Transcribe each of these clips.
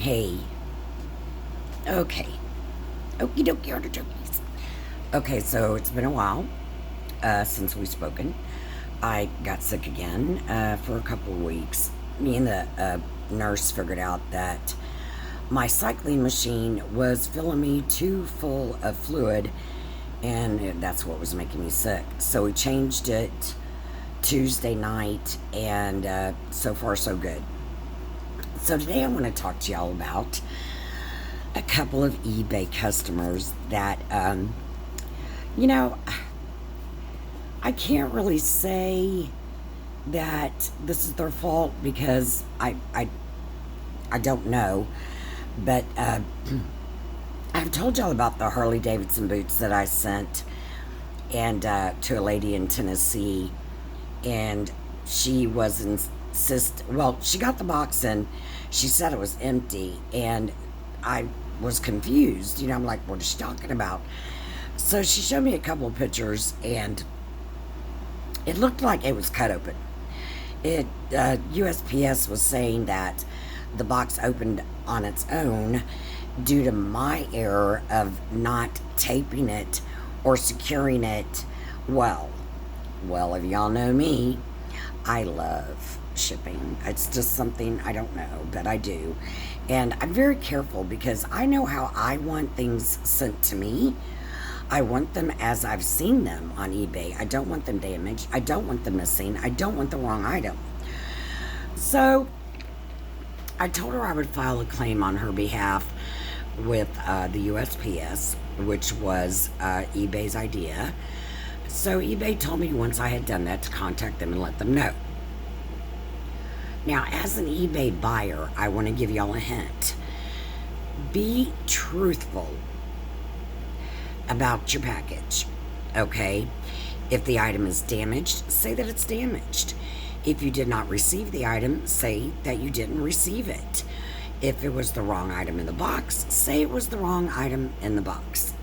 Hey. Okay. Okie dokie artichokes. Okay, so it's been a while since we've spoken. I got sick again for a couple of weeks. Me and the nurse figured out that my cycling machine was filling me too full of fluid, and that's what was making me sick. So we changed it Tuesday night, and so far, so good. So today I want to talk to y'all about a couple of eBay customers that, you know, I can't really say that this is their fault because I don't know. But I've told y'all about the Harley Davidson boots that I sent and to a lady in Tennessee, and she was well, she got the box and she said it was empty, and I was confused. I'm like, what is she talking about? So she showed me a couple of pictures, and it looked like it was cut open. USPS was saying that the box opened on its own due to my error of not taping it or securing it well. Well, if y'all know me, I love shipping. It's just something I don't know, but I do. And I'm very careful because I know how I want things sent to me. I want them as I've seen them on eBay. I don't want them damaged. I don't want them missing. I don't want the wrong item. So I told her I would file a claim on her behalf with the USPS, which was eBay's idea. So eBay told me once I had done that to contact them and let them know. Now, as an eBay buyer, I want to give y'all a hint. Be truthful about your package, okay? If the item is damaged, say that it's damaged. If you did not receive the item, say that you didn't receive it. If it was the wrong item in the box, say it was the wrong item in the box.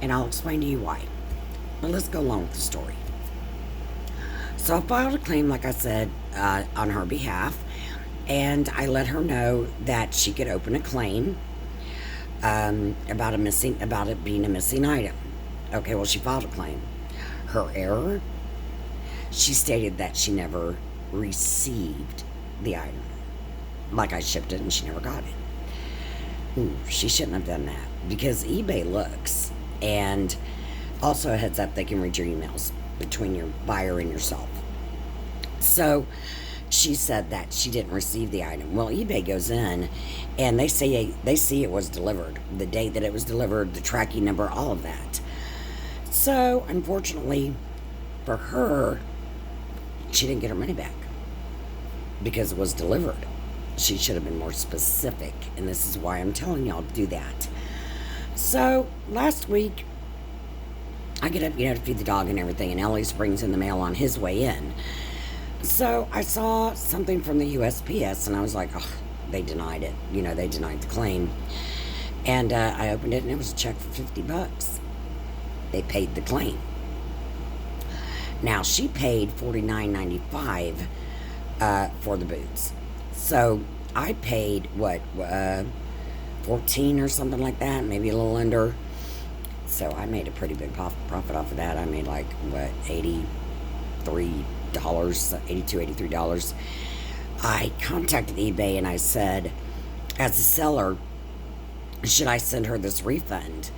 And I'll explain to you why. But let's go along with the story. So I filed a claim, like I said, on her behalf, and I let her know that she could open a claim about it being a missing item. Okay, well, she filed a claim. Her error, she stated that she never received the item. Like I shipped it and she never got it. Ooh, she shouldn't have done that because eBay looks, and also a heads up, they can read your emails between your buyer and yourself. So she said that she didn't receive the item. Well, eBay goes in and they see it was delivered, the date that it was delivered, the tracking number, all of that. So unfortunately for her, she didn't get her money back because it was delivered. She should have been more specific, and this is why I'm telling y'all to do that. So last week, I get up, to feed the dog and everything, and Ellis brings in the mail on his way in. So I saw something from the USPS, and I was like, oh, they denied it. They denied the claim. And I opened it, and it was a check for $50. They paid the claim. Now, she paid $49.95 for the boots. So I paid, $14 or something like that, maybe a little under. So I made a pretty big profit off of that. I made $83, $83. I contacted eBay and I said, as a seller, should I send her this refund?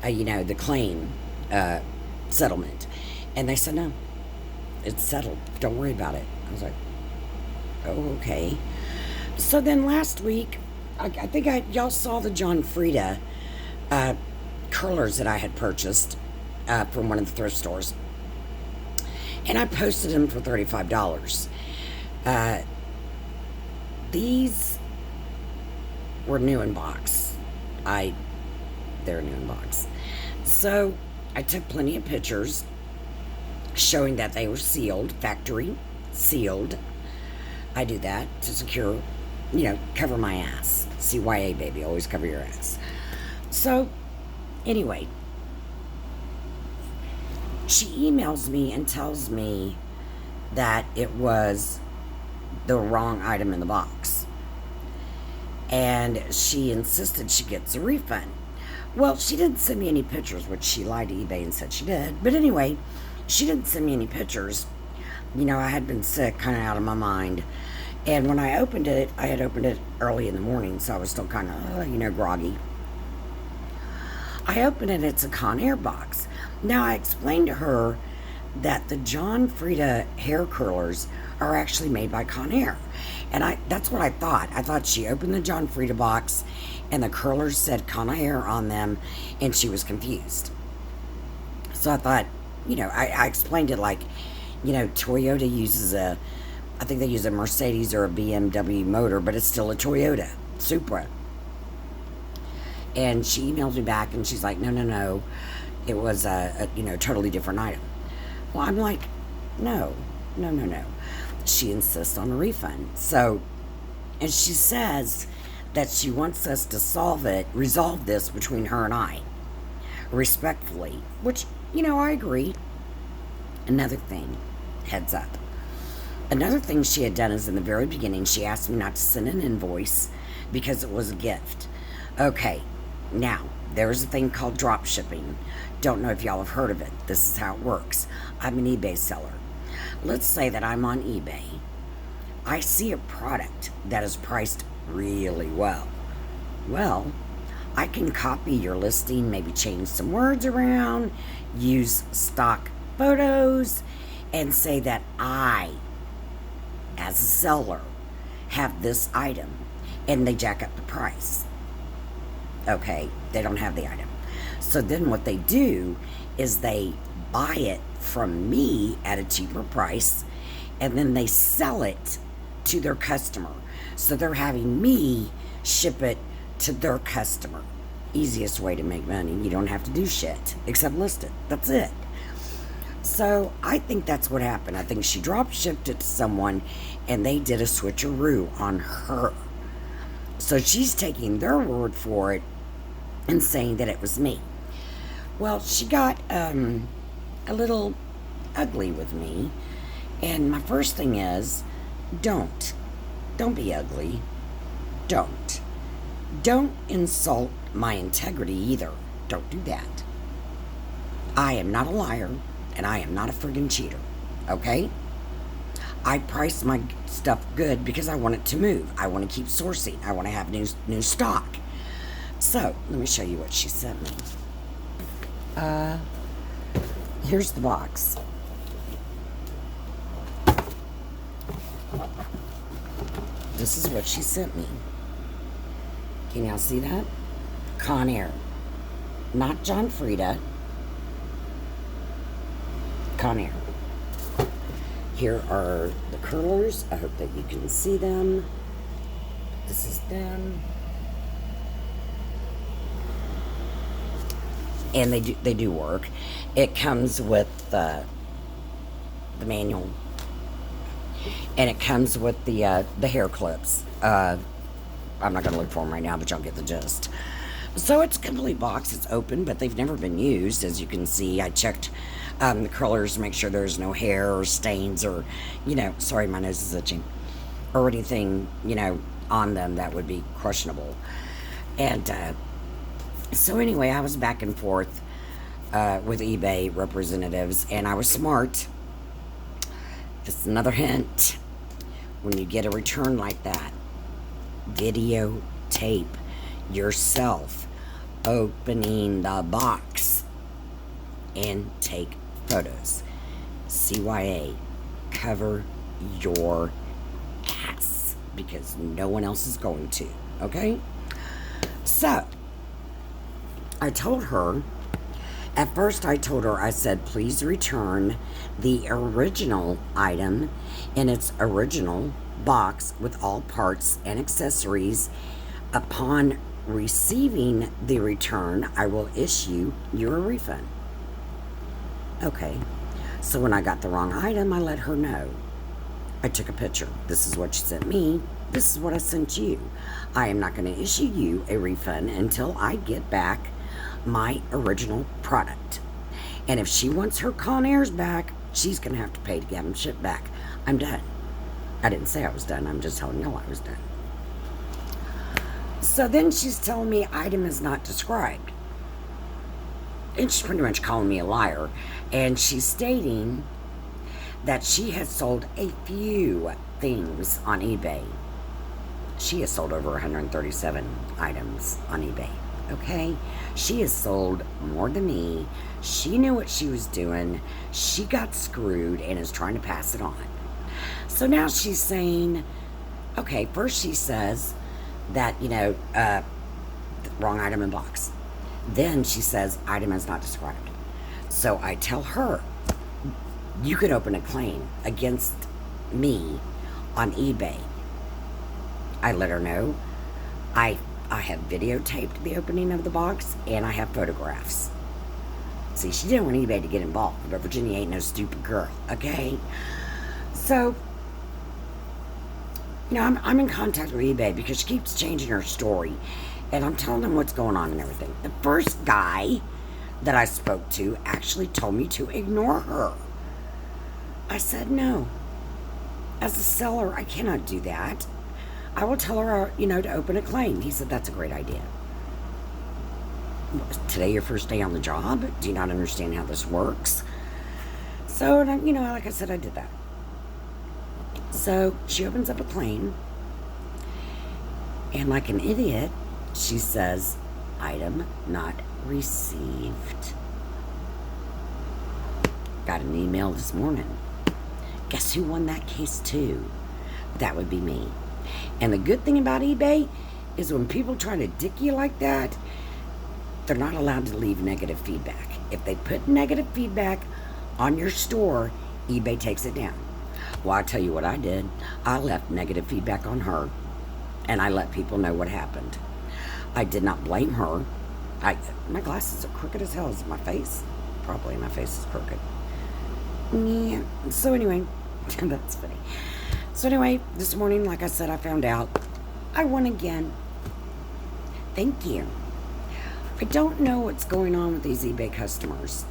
The claim settlement. And they said, no, it's settled. Don't worry about it. I was like, oh, okay. So then last week, I think y'all saw the John Frieda curlers that I had purchased from one of the thrift stores, and I posted them for $35. These were new in box. They're new in box. So I took plenty of pictures showing that they were sealed, factory sealed. I do that to secure, cover my ass. CYA, baby, always cover your ass. So anyway, she emails me and tells me that it was the wrong item in the box. and she insisted she gets a refund. Well, she didn't send me any pictures, which she lied to eBay and said she did. But anyway, she didn't send me any pictures. You know, I had been sick, kind of out of my mind. And when I opened it, I had opened it early in the morning, so I was still kind of, groggy. I opened it, it's a Conair box. Now, I explained to her that the John Frieda hair curlers are actually made by Conair. And that's what I thought. I thought she opened the John Frieda box and the curlers said Conair on them, and she was confused. So I thought, I explained it like, Toyota uses I think they use a Mercedes or a BMW motor, but it's still a Toyota Supra. And she emailed me back and she's like, no, it was a totally different item. Well, I'm like, no. She insists on a refund. So, and she says that she wants us to resolve this between her and I, respectfully, which, I agree. Another thing, heads up. Another thing she had done is in the very beginning, she asked me not to send an invoice because it was a gift. Okay, now, there's a thing called drop shipping. Don't know if y'all have heard of it. This is how it works. I'm an eBay seller. Let's say that I'm on eBay. I see a product that is priced really well. Well, I can copy your listing, maybe change some words around, use stock photos, and say that I, as a seller, have this item, and they jack up the price. Okay, they don't have the item. So then what they do is they buy it from me at a cheaper price, and then they sell it to their customer. So they're having me ship it to their customer. Easiest way to make money. You don't have to do shit except list it. That's it. So I think that's what happened. I think she drop shipped it to someone and they did a switcheroo on her. So she's taking their word for it and saying that it was me. Well, she got a little ugly with me. And my first thing is, don't be ugly. Don't insult my integrity either. Don't do that. I am not a liar, and I am not a friggin' cheater, okay? I price my stuff good because I want it to move. I want to keep sourcing. I want to have new stock. So, let me show you what she sent me. Here's the box. This is what she sent me. Can y'all see that? Conair. Not John Frieda. Conair. Here are the curlers. I hope that you can see them. This is them. And they do work. It comes with the manual. And it comes with the hair clips. I'm not going to look for them right now, but y'all get the gist. So it's a complete box. It's open, but they've never been used. As you can see, I checked the curlers to make sure there's no hair or stains or, sorry, my nose is itching, or anything, on them that would be questionable. And so anyway, I was back and forth with eBay representatives, and I was smart. Just another hint. When you get a return like that, videotape yourself opening the box and take photos. CYA, cover your ass because no one else is going to, okay? So, I told her, at first I told her, I said, please return the original item in its original box with all parts and accessories. Upon receiving the return, I will issue you a refund. Okay, so when I got the wrong item, I let her know. I took a picture. This is what she sent me. This is what I sent you. I am not going to issue you a refund until I get back my original product. And if she wants her Conairs back, she's going to have to pay to get them shipped back. I'm done. I didn't say I was done. I'm just telling y'all I was done. So then she's telling me item is not described. And she's pretty much calling me a liar. And she's stating that she has sold a few things on eBay. She has sold over 137 items on eBay. Okay? She has sold more than me. She knew what she was doing. She got screwed and is trying to pass it on. So now she's saying, okay, first she says that, wrong item in box. Then she says item is not described. So I tell her, you could open a claim against me on eBay. I let her know I have videotaped the opening of the box and I have photographs. See, she didn't want eBay to get involved, but Virginia ain't no stupid girl, okay? So, I'm in contact with eBay because she keeps changing her story and I'm telling them what's going on and everything. The first guy that I spoke to actually told me to ignore her. I said no. As a seller, I cannot do that. I will tell her, to open a claim. He said, that's a great idea. Today your first day on the job? Do you not understand how this works? So, like I said, I did that. So she opens up a claim. And like an idiot, she says, item not received. Got an email this morning. Guess who won that case too? That would be me. And the good thing about eBay is when people try to dick you like that, they're not allowed to leave negative feedback. If they put negative feedback on your store, eBay takes it down. Well, I tell you what I did. I left negative feedback on her, and I let people know what happened. I did not blame her. My glasses are crooked as hell. Is it my face? Probably my face is crooked. Yeah. So anyway, that's funny. So anyway, this morning, like I said, I found out I won again. Thank you. I don't know what's going on with these eBay customers.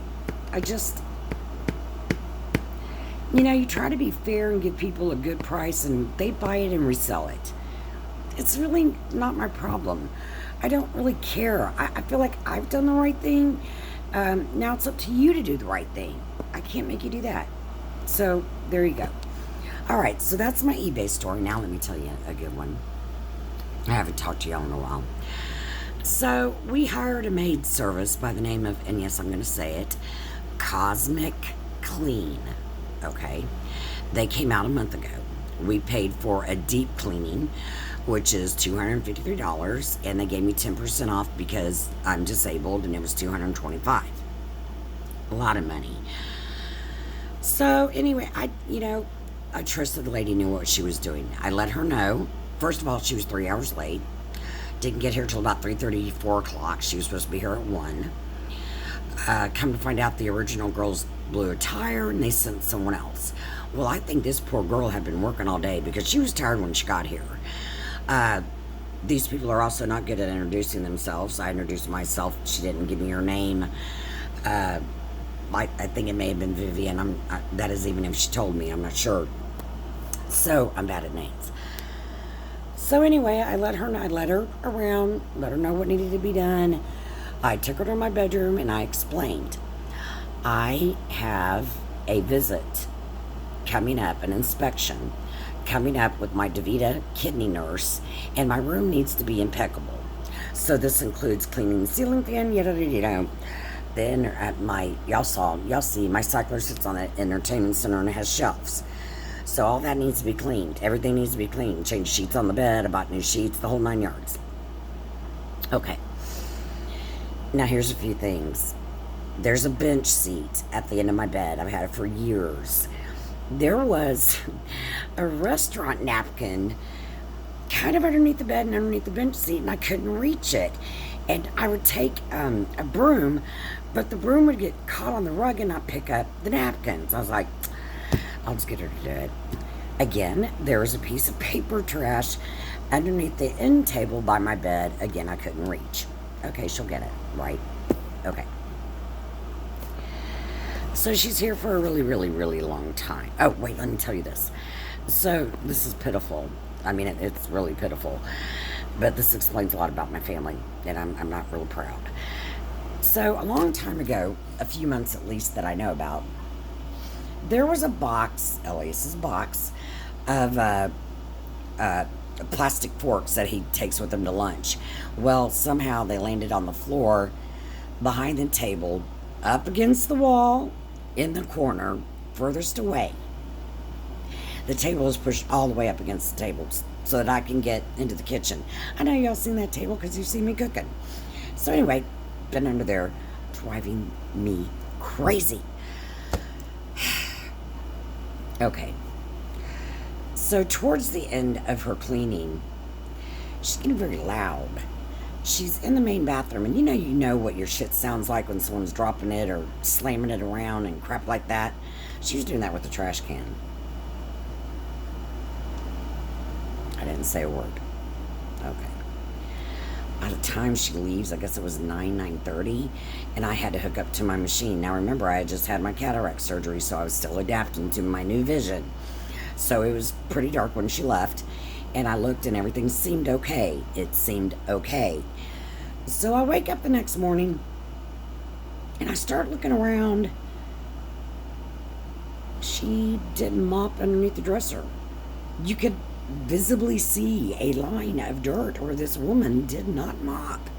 You try to be fair and give people a good price and they buy it and resell it. It's really not my problem. I don't really care. I feel like I've done the right thing. Now it's up to you to do the right thing. I can't make you do that. So there you go. All right, so that's my eBay story. Now let me tell you a good one. I haven't talked to y'all in a while. So we hired a maid service by the name of, and yes, I'm going to say it, Cosmic Clean. Okay, they came out a month ago. We paid for a deep cleaning, which is $253, and they gave me 10% off because I'm disabled, and it was $225. A lot of money. So anyway, I trusted the lady knew what she was doing. I let her know. First of all, she was 3 hours late. Didn't get here till about 3:30, 4 o'clock. She was supposed to be here at 1. Come to find out, the original girls blew a tire and they sent someone else. Well, I think this poor girl had been working all day because she was tired when she got here. These people are also not good at introducing themselves. I introduced myself. She didn't give me her name. I think it may have been Vivian. That is even if she told me. I'm not sure. So I'm bad at names. So anyway, I let her around, let her know what needed to be done. I took her to my bedroom and I explained, I have a visit coming up, an inspection coming up with my DeVita kidney nurse, and my room needs to be impeccable. So this includes cleaning the ceiling fan, Then at y'all see, my cycler sits on the entertainment center and it has shelves. So all that needs to be cleaned. Everything needs to be cleaned. Change sheets on the bed, I bought new sheets, the whole 9 yards. Okay. Now here's a few things. There's a bench seat at the end of my bed. I've had it for years. There was a restaurant napkin kind of underneath the bed and underneath the bench seat, and I couldn't reach it. And I would take a broom, but the broom would get caught on the rug and not pick up the napkins. I was like, I'll just get her to do it. Again, there was a piece of paper trash underneath the end table by my bed. Again, I couldn't reach. Okay, she'll get it, right? Okay. So she's here for a really, really, really long time. Oh, wait, let me tell you this. So this is pitiful. I mean, it's really pitiful. But this explains a lot about my family, and I'm not real proud. So, a long time ago, a few months at least that I know about, there was a box, Elias's box, of uh, plastic forks that he takes with him to lunch. Well, somehow they landed on the floor behind the table, up against the wall, in the corner, furthest away. The table is pushed all the way up against the table so that I can get into the kitchen. I know y'all seen that table because you've seen me cooking. So anyway, been under there driving me crazy. Okay. So towards the end of her cleaning, she's getting very loud. She's in the main bathroom, and you know what your shit sounds like when someone's dropping it or slamming it around and crap like that. She was doing that with the trash can. I didn't say a word. Okay. By the time she leaves, I guess it was 9:30, and I had to hook up to my machine. Now remember, I had just had my cataract surgery, so I was still adapting to my new vision. So it was pretty dark when she left, and I looked and everything seemed okay. It seemed okay. So I wake up the next morning, and I start looking around. She didn't mop underneath the dresser. You could visibly see a line of dirt where this woman did not mop.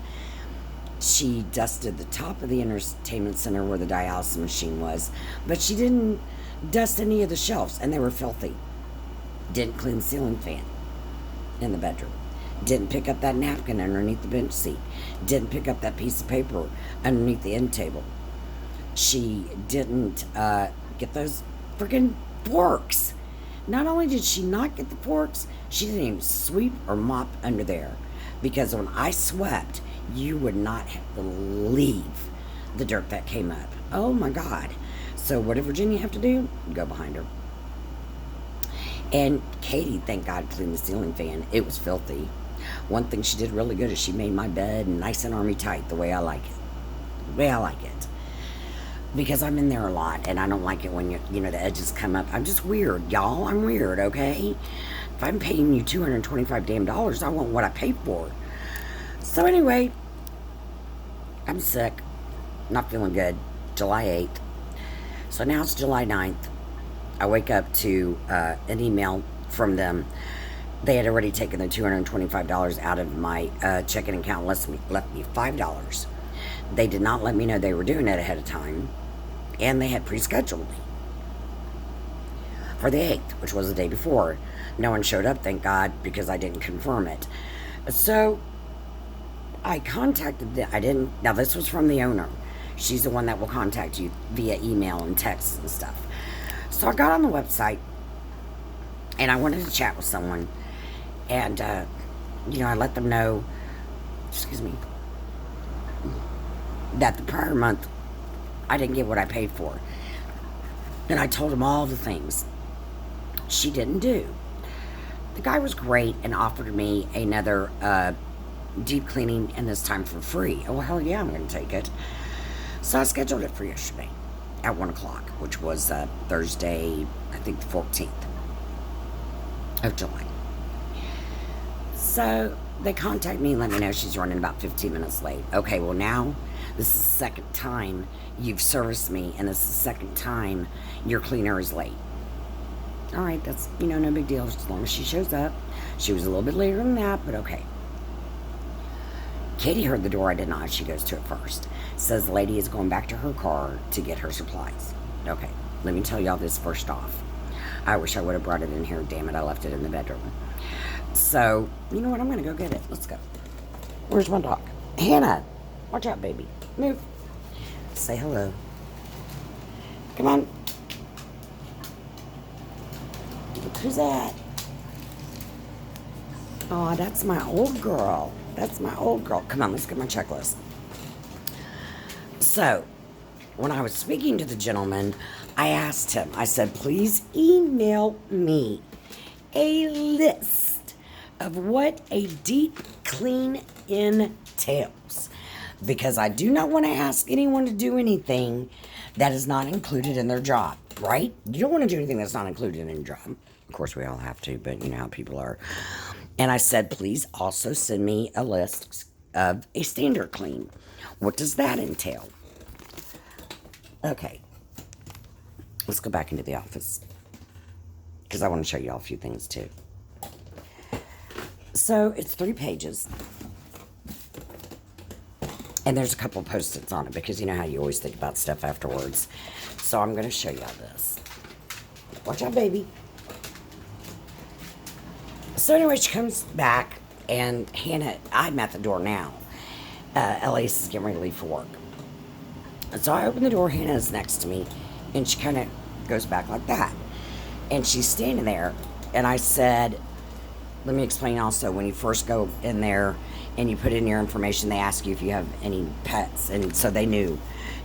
She dusted the top of the entertainment center where the dialysis machine was, but she didn't dust any of the shelves, and they were filthy. Didn't clean the ceiling fan in the bedroom. Didn't pick up that napkin underneath the bench seat. Didn't pick up that piece of paper underneath the end table. She didn't get those freaking forks. Not only did she not get the forks, she didn't even sweep or mop under there. Because when I swept, you would not believe the dirt that came up. Oh my God. So what did Virginia have to do? Go behind her. And Katie, thank God, cleaned the ceiling fan. It was filthy. One thing she did really good is she made my bed nice and army tight, the way I like it. The way I like it. Because I'm in there a lot, and I don't like it when the edges come up. I'm just weird, y'all. I'm weird, okay? If I'm paying you $225 damn dollars, I want what I paid for. So anyway, I'm sick. Not feeling good. July 8th. So now it's July 9th. I wake up to an email from them. They had already taken the $225 out of my checking account, left me $5. They did not let me know they were doing it ahead of time, and they had pre-scheduled me for the 8th, which was the day before. No one showed up, thank God, because I didn't confirm it. So I contacted them. Now this was from the owner. She's the one that will contact you via email and text and stuff. So I got on the website, and I wanted to chat with someone, and I let them know, that the prior month I didn't get what I paid for. And I told them all the things she didn't do. The guy was great and offered me another deep cleaning, and this time for free. Oh, hell yeah, I'm going to take it. So I scheduled it for yesterday at 1 o'clock, which was Thursday, I think the 14th of July. So they contact me and let me know she's running about 15 minutes late. Okay, well now, this is the second time you've serviced me, and this is the second time your cleaner is late. All right, that's, no big deal, as long as she shows up. She was a little bit later than that, but okay. Katie heard the door, I did not. She goes to it first. Says the lady is going back to her car to get her supplies. Okay, let me tell y'all this first off. I wish I would have brought it in here. Damn it, I left it in the bedroom. So, you know what? I'm going to go get it. Let's go. Where's my dog? Hannah, watch out, baby. Move. Say hello. Come on. Look who's that? Oh, that's my old girl. That's my old girl. Come on, let's get my checklist. So, when I was speaking to the gentleman, I asked him, I said, please email me a list of what a deep clean entails. Because I do not want to ask anyone to do anything that is not included in their job, right? You don't want to do anything that's not included in your job. Of course, we all have to, but you know how people are. And I said, please also send me a list of a standard clean. What does that entail? Okay, let's go back into the office because I want to show you all a few things too. So it's 3 pages. And there's a couple Post-its on it because you know how you always think about stuff afterwards. So I'm going to show you all this. Watch out, baby. So anyway, she comes back, and Hannah, I'm at the door now. Elise is getting ready to leave for work. And so I open the door, Hannah is next to me, and she kind of goes back like that. And she's standing there, and I said, let me explain also, when you first go in there and you put in your information, they ask you if you have any pets, and so they knew.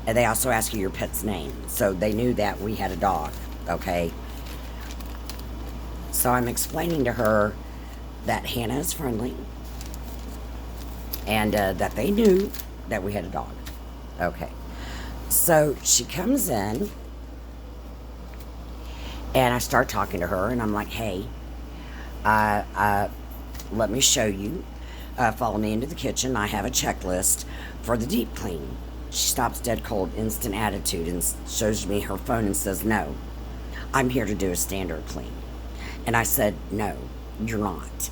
And they also ask you your pet's name, so they knew that we had a dog, okay? So I'm explaining to her that Hannah is friendly and that they knew that we had a dog. Okay. So she comes in and I start talking to her and I'm like, hey, let me show you. Follow me into the kitchen. I have a checklist for the deep clean. She stops dead cold, instant attitude, and shows me her phone and says, no, I'm here to do a standard clean. And I said, no, you're not.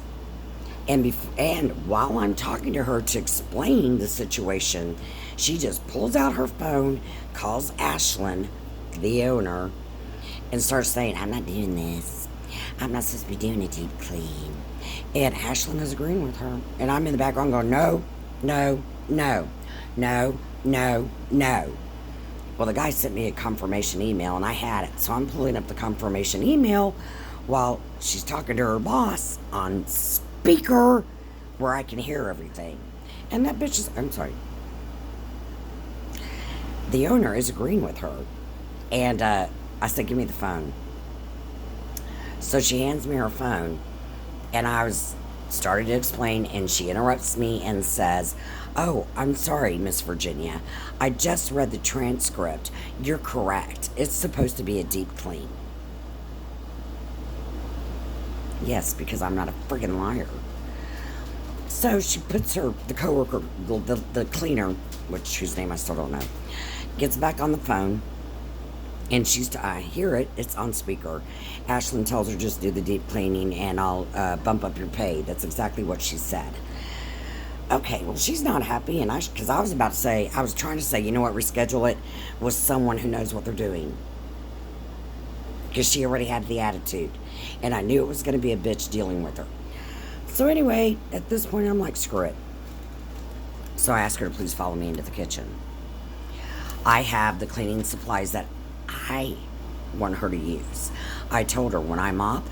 And while I'm talking to her to explain the situation, she just pulls out her phone, calls Ashlyn, the owner, and starts saying, I'm not doing this. I'm not supposed to be doing a deep clean. And Ashlyn is agreeing with her. And I'm in the background going, no, no, no, no, no, no. Well, the guy sent me a confirmation email, and I had it. So I'm pulling up the confirmation email while she's talking to her boss on speaker where I can hear everything. And that bitch is, I'm sorry. The owner is agreeing with her. And I said, give me the phone. So she hands me her phone. And I started to explain, and she interrupts me and says, oh, I'm sorry, Miss Virginia. I just read the transcript. You're correct. It's supposed to be a deep clean. Yes, because I'm not a friggin' liar. So she puts the coworker, the cleaner, whose name I still don't know, gets back on the phone, and I hear it, it's on speaker. Ashlyn tells her, just do the deep cleaning and I'll bump up your pay. That's exactly what she said. Okay, well, she's not happy, and because I was trying to say, you know what, reschedule it with someone who knows what they're doing. Because she already had the attitude. And I knew it was going to be a bitch dealing with her. So anyway, at this point, I'm like, screw it. So I asked her to please follow me into the kitchen. I have the cleaning supplies that I want her to use. I told her when I mop,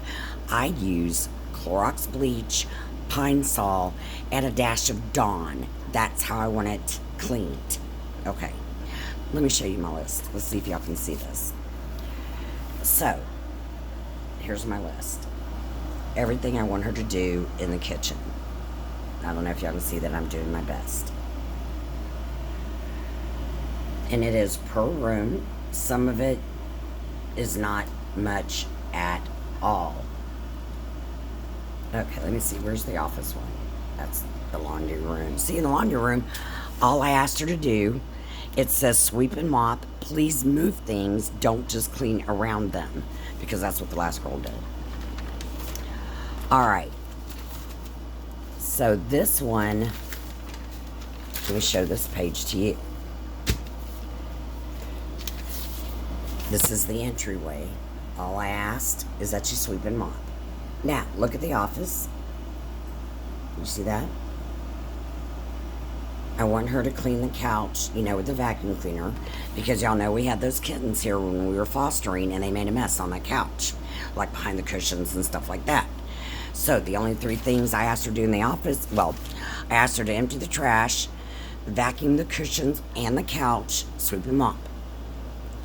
I use Clorox bleach, Pine Sol, and a dash of Dawn. That's how I want it cleaned. Okay, let me show you my list. Let's see if y'all can see this. So, here's my list. Everything I want her to do in the kitchen. I don't know if y'all can see that I'm doing my best. And it is per room. Some of it is not much at all. Okay, let me see. Where's the office one? That's the laundry room. See, in the laundry room, all I asked her to do, it says sweep and mop. Please move things. Don't just clean around them. Because that's what the last girl did. All right. So this one, let me show this page to you. This is the entryway. All I asked is that you sweep and mop. Now, look at the office. You see that? I want her to clean the couch, with the vacuum cleaner, because y'all know we had those kittens here when we were fostering, and they made a mess on that couch, like behind the cushions and stuff like that. So the only 3 things I asked her to do in the office, I asked her to empty the trash, vacuum the cushions and the couch, sweep and mop.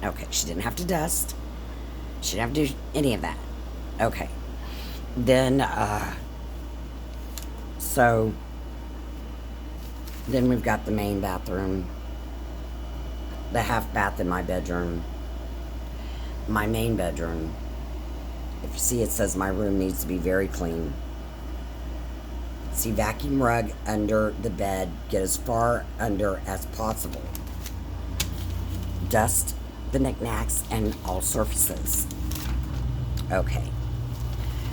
Okay, she didn't have to dust. She didn't have to do any of that. Okay. Then, then we've got the main bathroom, the half bath in my bedroom, my main bedroom. If you see, it says my room needs to be very clean. See, vacuum rug under the bed. Get as far under as possible. Dust the knickknacks and all surfaces. Okay.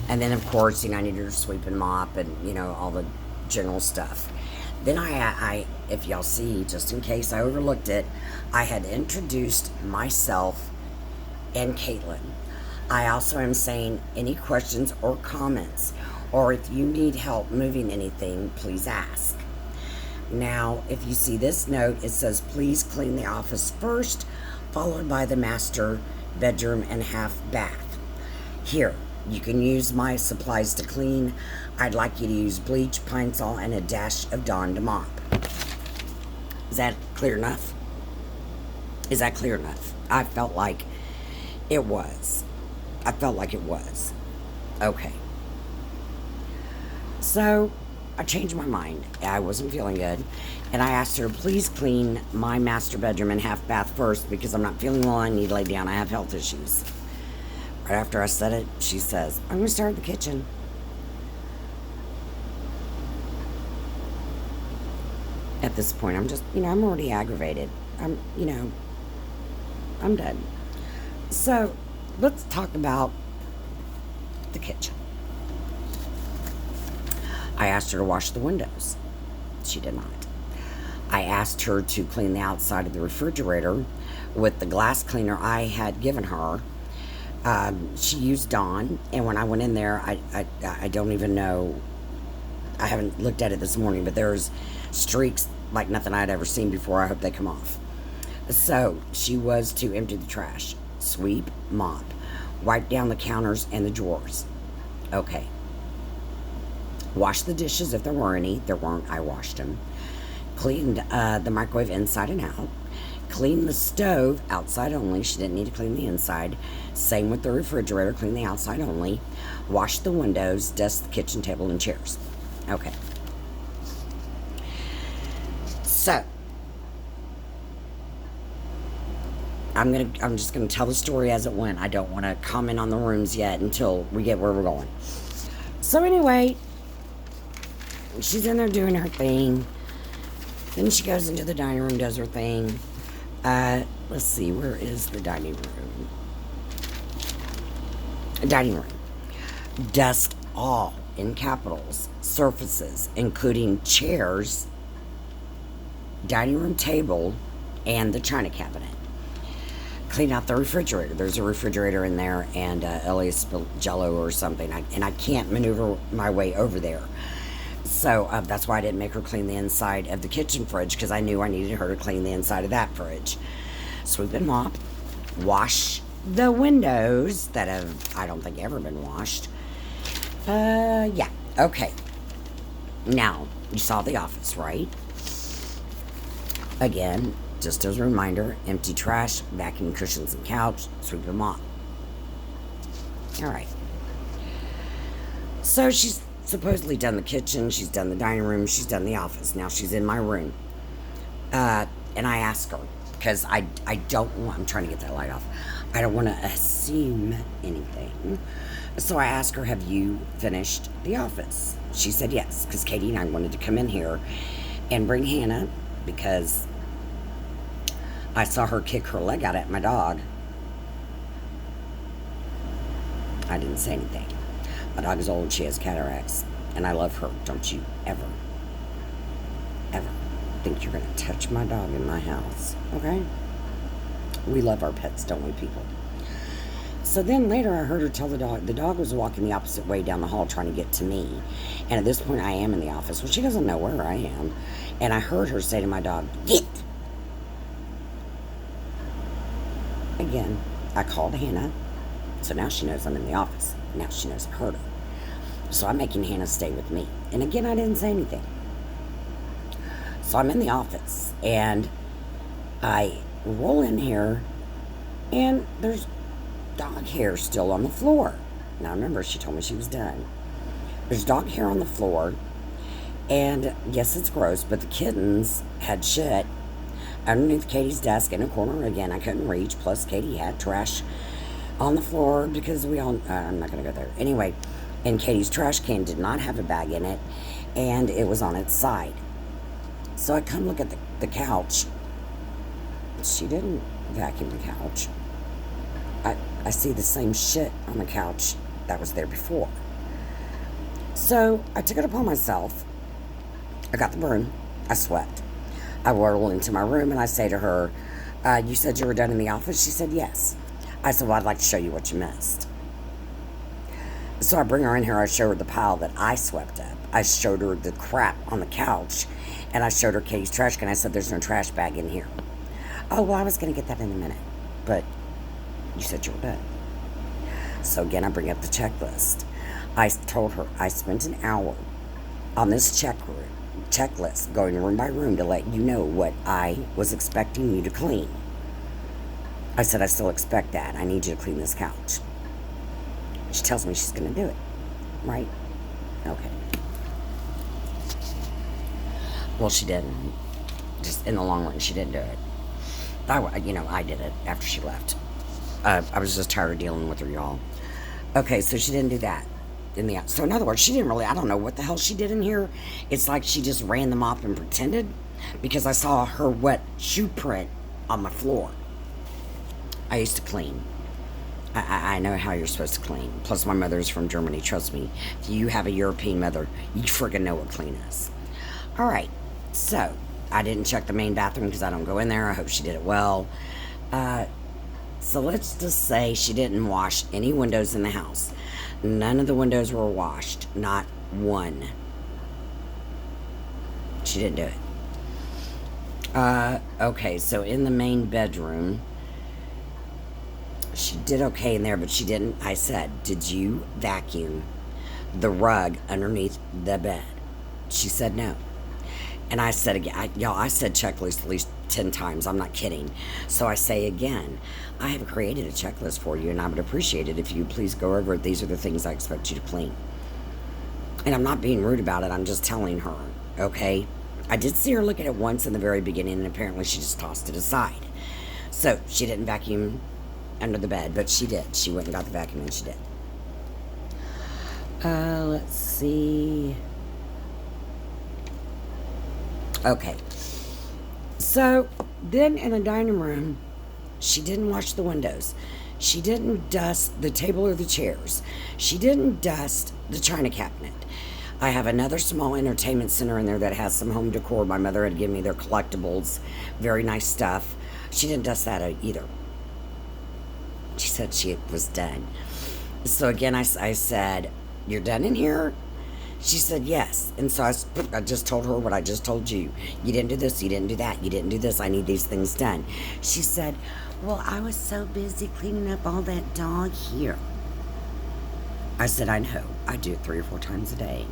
And then, of course, I need to sweep and mop and, all the general stuff. Then I, if y'all see, just in case I overlooked it, I had introduced myself and Caitlin. I also am saying any questions or comments, or if you need help moving anything, please ask. Now, if you see this note, it says, please clean the office first, followed by the master bedroom and half bath. Here, you can use my supplies to clean. I'd like you to use bleach, Pine Sol, and a dash of Dawn to mop. Is that clear enough? Is that clear enough? I felt like it was. Okay. So, I changed my mind. I wasn't feeling good. And I asked her to please clean my master bedroom and half bath first because I'm not feeling well. I need to lay down. I have health issues. Right after I said it, she says, I'm going to start in the kitchen. At this point, I'm just, I'm already aggravated. I'm done. So, let's talk about the kitchen. I asked her to wash the windows. She did not. I asked her to clean the outside of the refrigerator with the glass cleaner I had given her. She used Dawn, and when I went in there, I don't even know, I haven't looked at it this morning, but there's streaks like nothing I'd ever seen before. I hope they come off. So, she was to empty the trash, sweep, mop, wipe down the counters and the drawers. Okay. Wash the dishes if there were any. There weren't, I washed them. Cleaned the microwave inside and out. Cleaned the stove outside only. She didn't need to clean the inside. Same with the refrigerator. Clean the outside only. Wash the windows. Dust the kitchen table and chairs. Okay. So, I'm just gonna tell the story as it went. I don't want to comment on the rooms yet until we get where we're going. So anyway, she's in there doing her thing. Then she goes into the dining room, does her thing. Let's see, where is the dining room? Dining room. Dust all, in capitals, surfaces, including chairs, dining room table, and the china cabinet. Clean out the refrigerator. There's a refrigerator in there, and Elliot spilled Jell-O or something, and I can't maneuver my way over there. So that's why I didn't make her clean the inside of the kitchen fridge, because I knew I needed her to clean the inside of that fridge. Sweep and mop. Wash the windows that have, I don't think, ever been washed. Yeah. Okay. Now, you saw the office, right? Again, just as a reminder, empty trash, vacuum cushions and couch, sweep and mop. All right. So she's supposedly done the kitchen, she's done the dining room, she's done the office. Now she's in my room. And I ask her, because I don't want, I'm trying to get that light off. I don't want to assume anything. So I asked her, have you finished the office? She said yes, because Katie and I wanted to come in here and bring Hannah, because I saw her kick her leg out at my dog. I didn't say anything. My dog is old, she has cataracts, and I love her. Don't you ever think you're going to touch my dog in my house, okay? We love our pets, don't we, people? So then later I heard her tell the dog was walking the opposite way down the hall trying to get to me. And at this point I am in the office. Well, she doesn't know where I am. And I heard her say to my dog, get! Again, I called Hannah. So now she knows I'm in the office. Now she knows I heard her. So I'm making Hannah stay with me. And again, I didn't say anything. So I'm in the office. And I roll in here. And there's dog hair still on the floor. Now remember, she told me she was done. There's dog hair on the floor. And yes, it's gross, but the kittens had shit underneath Katie's desk in a corner. Again, I couldn't reach. Plus, Katie had trash on the floor because we all, I'm not going to go there. Anyway, and Katie's trash can did not have a bag in it. and it was on its side. So I come look at the couch. She didn't vacuum the couch. I see the same shit on the couch that was there before. So I took it upon myself. I got the broom. I swept. I whirl into my room and I say to her, you said you were done in the office? She said, yes. I said, well, I'd like to show you what you missed. So I bring her in here. I show her the pile that I swept up. I showed her the crap on the couch. And I showed her Katie's trash can. I said, there's no trash bag in here. Oh, well, I was going to get that in a minute. But you said you were done. So again, I bring up the checklist. I told her I spent an hour on this checklist, going room by room to let you know what I was expecting you to clean. I said, I still expect that. I need you to clean this couch. She tells me she's going to do it. Right? Okay. Well, she didn't. Just in the long run, she didn't do it. I did it after she left. I was just tired of dealing with her, y'all. Okay, so she didn't do that. So in other words, she didn't really, I don't know what the hell she did in here. It's like she just ran the mop and pretended, because I saw her wet shoe print on my floor. I used to clean. I know how you're supposed to clean. Plus, my mother's from Germany. Trust me. If you have a European mother, you friggin' know what clean is. All right. So, I didn't check the main bathroom because I don't go in there. I hope she did it well. So, let's just say she didn't wash any windows in the house. None of the windows were washed. Not one. She didn't do it. Okay. So, in the main bedroom, she did okay in there, but she didn't. I said, did you vacuum the rug underneath the bed? She said no. And I said again, I said checklist at least 10 times. I'm not kidding. So I say again, I have created a checklist for you, and I would appreciate it if you please go over it. These are the things I expect you to clean. And I'm not being rude about it. I'm just telling her, okay? I did see her look at it once in the very beginning, and apparently she just tossed it aside. So she didn't vacuum under the bed, but she did. She went and got the vacuum, and she did. Let's see. Okay. So then in the dining room, she didn't wash the windows. She didn't dust the table or the chairs. She didn't dust the china cabinet. I have another small entertainment center in there that has some home decor. My mother had given me their collectibles. Very nice stuff. She didn't dust that either. She said she was done. So again, I said, you're done in here? She said yes. And so I just told her what I just told you. You didn't do this, you didn't do that, you didn't do this. I need these things done. She said, well, I was so busy cleaning up all that dog here. I said, I know. I do it 3 or 4 times a day.